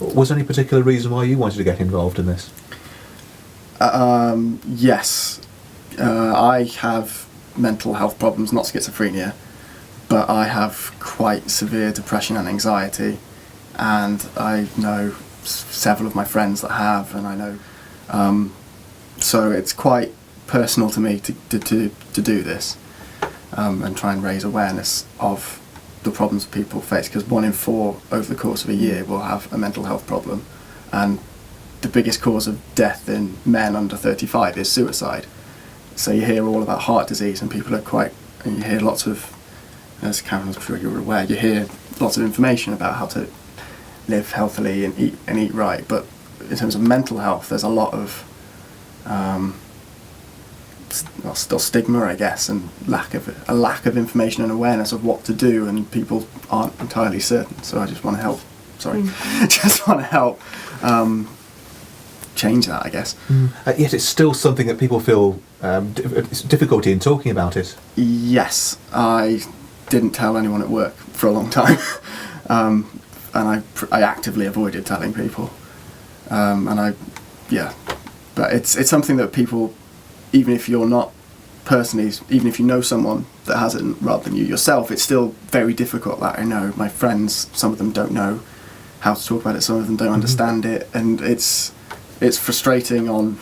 Was there any particular reason why you wanted to get involved in this? Yes. I have mental health problems, not schizophrenia, but I have quite severe depression and anxiety, and I know several of my friends that have, and I know, so it's quite personal to me to do this, and try and raise awareness of the problems people face, because 1 in 4 over the course of a year will have a mental health problem, and the biggest cause of death in men under 35 is suicide. So you hear all about heart disease, and people are and you hear lots of, as Karen, I'm sure you're aware, you hear lots of information about how to live healthily and eat right, but in terms of mental health, there's a lot of still stigma, I guess, and lack of information and awareness of what to do, and people aren't entirely certain. So I just want to help. Just want to help change that, I guess. Yet it's still something that people feel it's difficulty in talking about it. Yes, I didn't tell anyone at work for a long time, and I actively avoided telling people, but it's something that people, even if you're not personally, even if you know someone that has it rather than you yourself, it's still very difficult. That I know my friends, some of them don't know how to talk about it, some of them don't understand it, and it's frustrating on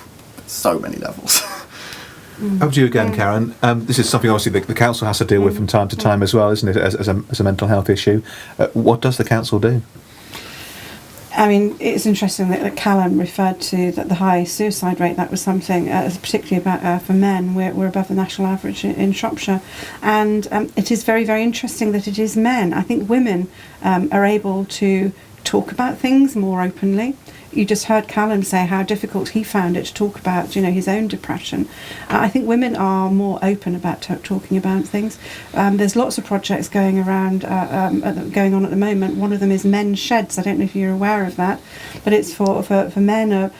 so many levels. Over to you again, Karen. This is something obviously the council has to deal with from time to time as well, isn't it, as a mental health issue? What does the council do? I mean, it's interesting that Callum referred to the high suicide rate. That was something, particularly about for men. We're above the national average in Shropshire, and it is very, very interesting that it is men. I think women are able to talk about things more openly. You just heard Callum say how difficult he found it to talk about, his own depression. I think women are more open about talking about things. There's lots of projects going on at the moment. One of them is men's sheds. I don't know if you're aware of that, but it's for men. I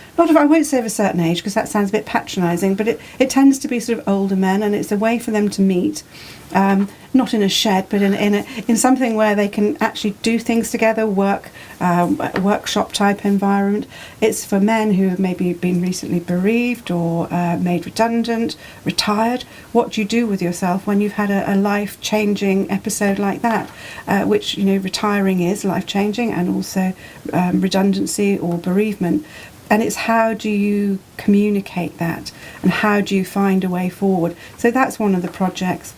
won't say of a certain age because that sounds a bit patronising, but it tends to be sort of older men, and it's a way for them to meet. Not in a shed, but in something where they can actually do things together, workshop type environment. It's for men who have maybe been recently bereaved or made redundant, retired. What do you do with yourself when you've had a life-changing episode like that, which retiring is life-changing, and also redundancy or bereavement. And it's how do you communicate that, and how do you find a way forward? So that's one of the projects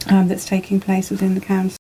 that's taking place within the council.